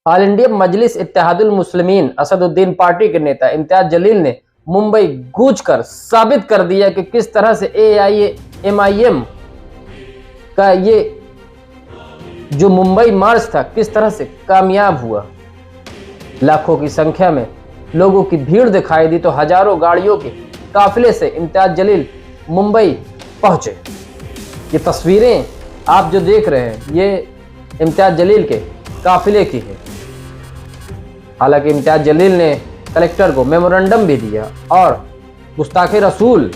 All India मजलिस Ittehadul Muslimeen Asaduddin party के नेता इम्तियाज जलील ने मुंबई गूंजकर साबित कर दिया कि किस तरह से AIMIM का ये जो मुंबई मार्च था किस तरह से कामयाब हुआ। लाखों की संख्या में लोगों की भीड़ दिखाई दी तो हजारों गाड़ियों के काफिले से इम्तियाज जलील मुंबई पहुंचे। ये तस्वीरें आप जो देख रहे हैं ये इम्तियाज जलील के काफिले की है। हालांकि इम्तियाज जलील ने कलेक्टर को मेमोरेंडम भी दिया और गुस्ताखे रसूल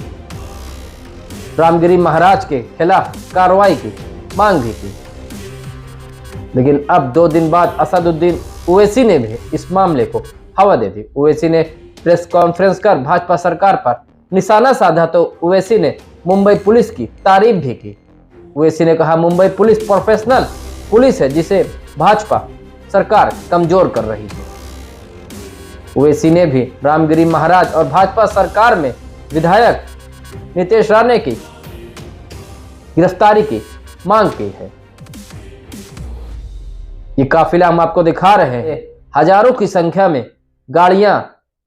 रामगिरी महाराज के खिलाफ कार्रवाई की मांग भी की। लेकिन अब 2 दिन बाद असदुद्दीन ओवैसी ने भी इस मामले को हवा दे दी। ओवैसी ने प्रेस कॉन्फ्रेंस कर भाजपा सरकार पर निशाना साधा तो ओवैसी ने मुंबई पुलिस की तारीफ भी की। ओवैसी ने कहा मुंबई पुलिस प्रोफेशनल पुलिस है जिसे भाजपा सरकार कमजोर कर रही है। ओवैसी ने भी रामगिरी महाराज और भाजपा सरकार में विधायक नितेश राणे की गिरफ्तारी की मांग की है। ये काफिला हम आपको दिखा रहे हैं। हजारों की संख्या में गाड़ियां,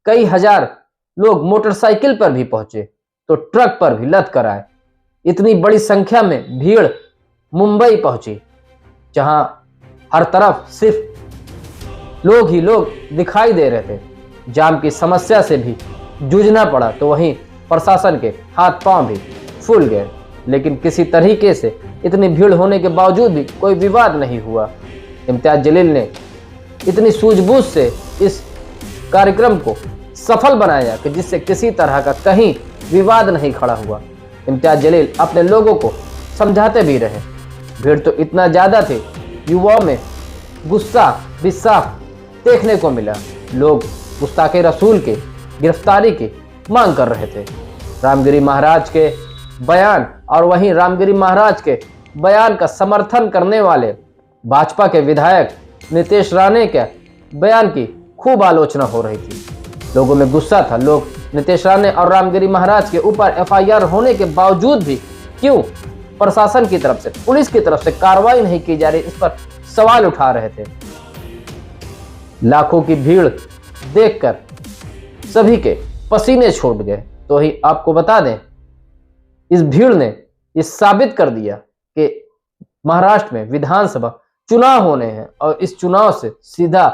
कई हजार लोग मोटरसाइकिल पर भी पहुंचे तो ट्रक पर भी लद कर आए। इतनी बड़ी संख्या में भीड़ मुंबई पहुंची जहां हर तरफ सिर्फ लोग ही लोग दिखाई दे रहे थे। जाम की समस्या से भी जूझना पड़ा तो वहीं प्रशासन के हाथ पांव भी फूल गए। लेकिन किसी तरीके से इतनी भीड़ होने के बावजूद भी कोई विवाद नहीं हुआ। इम्तियाज जलील ने इतनी सूझबूझ से इस कार्यक्रम को सफल बनाया कि जिससे किसी तरह का कहीं विवाद नहीं खड़ा हुआ। इम्तियाज जलील अपने लोगों को समझाते भी रहे। भीड़ तो इतना ज्यादा थी, युवाओं में गुस्सा भी साफ देखने को मिला। लोग गुस्ताखे रसूल के गिरफ्तारी की मांग कर रहे थे। रामगिरी महाराज के बयान और वहीं रामगिरी महाराज के बयान का समर्थन करने वाले भाजपा के विधायक नितेश राणे के बयान की खूब आलोचना हो रही थी। लोगों में गुस्सा था। लोग नितेश राणे और रामगिरी महाराज के ऊपर FIR होने के बावजूद भी क्यों प्रशासन की तरफ से, पुलिस की तरफ से कार्रवाई नहीं की जा रही, इस पर सवाल उठा रहे थे। लाखों की भीड़ देखकर सभी के पसीने छूट गए। तो ही आपको बता दें, इस भीड़ ने ये साबित कर दिया कि महाराष्ट्र में विधानसभा चुनाव होने हैं और इस चुनाव से सीधा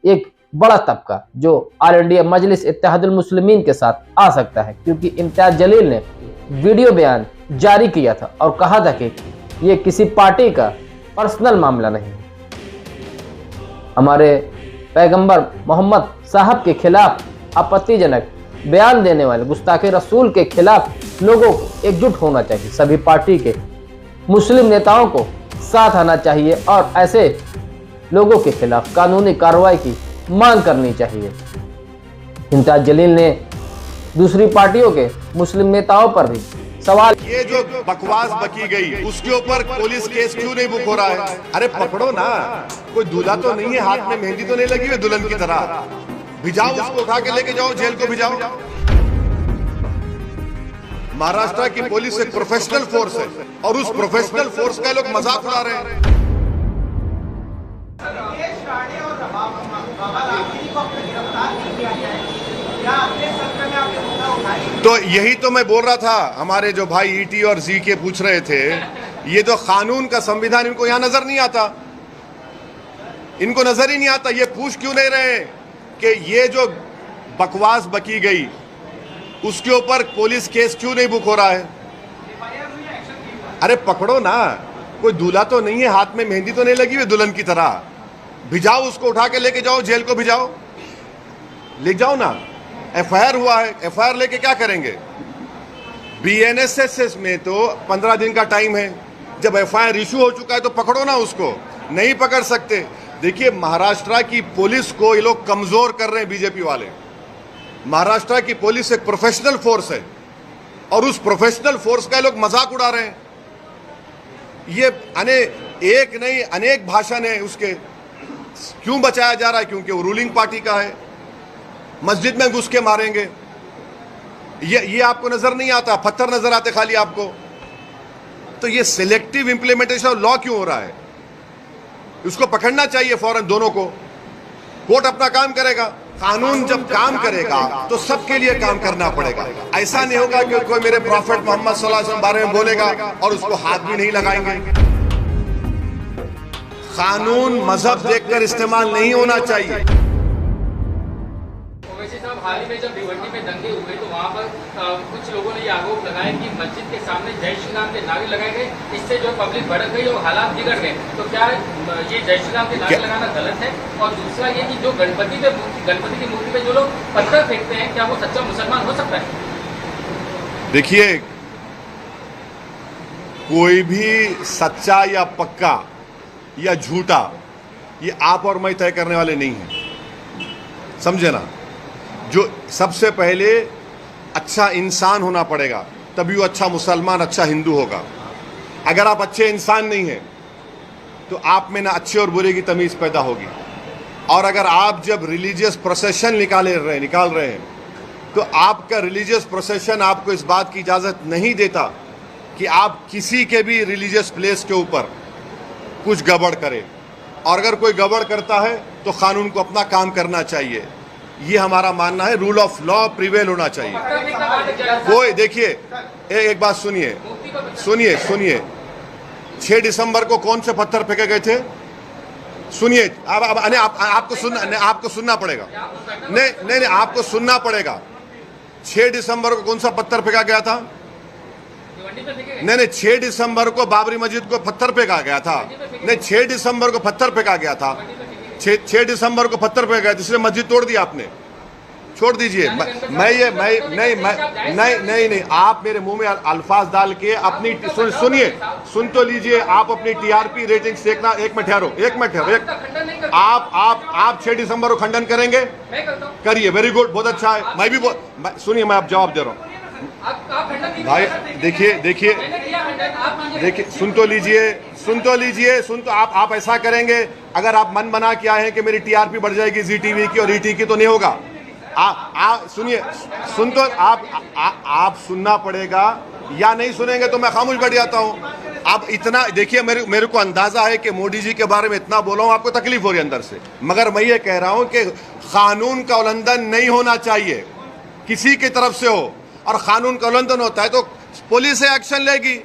एक बड़ा तबका जो ऑल इंडिया मजलिस इत्तेहादुल मुस्लिमीन के साथ आ सकता है। क्योंकि इम्तियाज जलील ने वीडियो बयान जारी किया था और कहा था कि ये किसी पार्टी का पर्सनल मामला नहीं है। हमारे पैगंबर मोहम्मद साहब के खिलाफ आपत्तिजनक बयान देने वाले गुस्ताखे रसूल के खिलाफ लोगों को एकजुट होना चाहिए। सभी पार्टी के मुस्लिम नेताओं को साथ आना चाहिए और ऐसे लोगों के खिलाफ कानूनी कार्रवाई की मांग करनी चाहिए। इम्तियाज जलील ने दूसरी पार्टियों के मुस्लिम नेताओं पर भी सवाल, ये जो बकवास बकी गई उसके ऊपर पुलिस केस क्यों नहीं बुक हो रहा है? अरे पकड़ो ना, कोई दूल्हा तो नहीं है, हाथ में मेहंदी तो नहीं लगी हुई दुल्हन की तरह। भिजाओ उसको, उठा के लेके जाओ, जेल को भिजाओ। महाराष्ट्र की पुलिस एक प्रोफेशनल फोर्स है और उस प्रोफेशनल फोर्स का लोग मजाक उड़ा रहे हैं। तो यही तो मैं बोल रहा था, हमारे जो भाई ET और ZK पूछ रहे थे, ये तो कानून का संविधान इनको यहां नजर नहीं आता, इनको नजर ही नहीं आता। ये पूछ क्यों नहीं रहे कि ये जो बकवास बकी गई उसके ऊपर पुलिस केस क्यों नहीं बुक हो रहा है? अरे पकड़ो ना, कोई दूल्हा तो नहीं है, हाथ में मेहंदी तो नहीं लगी हुई दुल्हन की तरह। भिजाओ उसको, उठा के लेके जाओ, जेल को भिजाओ, ले जाओ ना। FIR हुआ है, FIR लेके क्या करेंगे? BNSS में तो 15 दिन का टाइम है। जब FIR इशू हो चुका है तो पकड़ो ना उसको, नहीं पकड़ सकते। देखिए महाराष्ट्र की पुलिस को ये लोग कमजोर कर रहे हैं बीजेपी वाले। महाराष्ट्र की पुलिस एक प्रोफेशनल फोर्स है और उस प्रोफेशनल फोर्स का लोग मजाक उड़ा रहे हैं। ये एक नहीं अनेक भाषण है उसके। क्यों बचाया जा रहा है? क्योंकि वो रूलिंग पार्टी का है। मस्जिद में घुस के मारेंगे, ये आपको नजर नहीं आता? पत्थर नजर आते खाली आपको? तो ये सिलेक्टिव इंप्लीमेंटेशन ऑफ लॉ क्यों हो रहा है? उसको पकड़ना चाहिए फौरन दोनों को। कोर्ट अपना काम करेगा। कानून जब काम करेगा तो सबके लिए काम करना पड़ेगा। ऐसा नहीं होगा कि कोई मेरे प्रॉफेट मोहम्मद सल्लल्लाहु अलैहि वसल्लम बारे में बोलेगा और उसको हाथ भी नहीं लगाएंगे। कानून मजहब देखकर इस्तेमाल नहीं होना चाहिए। ओवैसी साहब, हाल ही में जब भिवंडी में दंगे हुए तो वहाँ पर कुछ लोगों ने ये आरोप लगाया कि मस्जिद के सामने जय श्री राम के नारे लगाए गए, इससे जो पब्लिक भड़क गई और हालात बिगड़ गए। तो क्या ये जय श्री राम के नारे लगाना गलत है? और दूसरा ये कि जो गणपति की मूर्ति पे जो लोग पत्थर फेंकते हैं, क्या वो सच्चा मुसलमान हो सकता है? देखिए, कोई भी सच्चा या पक्का या झूठा ये आप और मैं तय करने वाले नहीं हैं, समझे ना। जो सबसे पहले अच्छा इंसान होना पड़ेगा, तभी वो अच्छा मुसलमान, अच्छा हिंदू होगा। अगर आप अच्छे इंसान नहीं हैं तो आप में ना अच्छे और बुरे की तमीज़ पैदा होगी। और अगर आप जब रिलीजियस प्रोसेशन निकाल रहे हैं तो आपका रिलीजियस प्रोसेशन आपको इस बात की इजाज़त नहीं देता कि आप किसी के भी रिलीजियस प्लेस के ऊपर कुछ गड़बड़ करें। और अगर कोई गड़बड़ करता है तो कानून को अपना काम करना चाहिए। ये हमारा मानना है। रूल ऑफ लॉ प्रिवेल होना चाहिए। कोई देखिए, एक बात सुनिए 6 दिसंबर को कौन से पत्थर फेंके गए थे? सुनिए, आपको सुनना पड़ेगा। नहीं, आपको सुनना पड़ेगा। 6 दिसंबर को कौन सा पत्थर फेंका गया था? नहीं, 6 दिसंबर को बाबरी मस्जिद को पत्थर फेंका गया था। नहीं, 6 दिसंबर को पत्थर फेंका गया था। 6 दिसंबर को पत्थर फेंका गया, इसलिए मस्जिद तोड़ दी आपने। छोड़ दीजिए। नहीं, आप मेरे मुंह में अल्फाज डाल के अपनी सुन तो लीजिए। आप अपनी टीआरपी रेटिंग देखना। एक मिनट ठहरो। आप 6 दिसंबर को खंडन करेंगे? करिए, वेरी गुड, बहुत अच्छा है। मैं भी सुनिए, मैं आप जवाब दे रहा हूँ भाई। देखिए, सुन तो लीजिए। आप ऐसा करेंगे, अगर आप मन बना के आए हैं कि मेरी टीआरपी बढ़ जाएगी जी टीवी की और ईटी की, तो नहीं होगा। सुनिए, आप सुनना पड़ेगा, या नहीं सुनेंगे तो मैं खामोश बैठ जाता हूँ। आप इतना देखिए, मेरे को अंदाजा है कि मोदी जी के बारे में इतना बोला हूँ, आपको तकलीफ हो रही है अंदर से, मगर मैं ये कह रहा हूँ कि कानून का उल्लंघन नहीं होना चाहिए, किसी की तरफ से हो। और कानून का उल्लंघन होता है तो पुलिस एक्शन लेगी।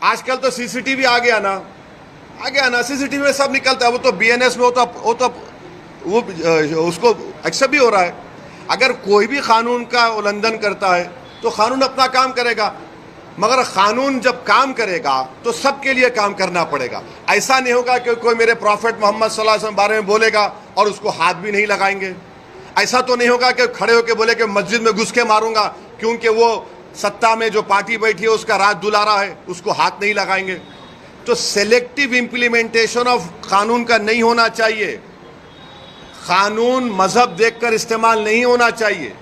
आजकल तो सीसीटीवी आ गया ना, सीसीटीवी में सब निकलता है। वो तो बीएनएस में वो उसको एक्सेप्ट भी हो रहा है। अगर कोई भी कानून का उल्लंघन करता है तो कानून अपना काम करेगा, मगर कानून जब काम करेगा तो सबके लिए काम करना पड़ेगा। ऐसा नहीं होगा कि कोई मेरे प्रॉफेट मोहम्मद सल्लल्लाहु अलैहि वसल्लम बारे में बोलेगा और उसको हाथ भी नहीं लगाएंगे। ऐसा तो नहीं होगा कि खड़े होकर बोले कि मस्जिद में घुस के मारूंगा क्योंकि वो सत्ता में जो पार्टी बैठी है उसका राज दुलारा है, उसको हाथ नहीं लगाएंगे। तो सेलेक्टिव इंप्लीमेंटेशन ऑफ कानून का नहीं होना चाहिए। कानून मजहब देखकर इस्तेमाल नहीं होना चाहिए।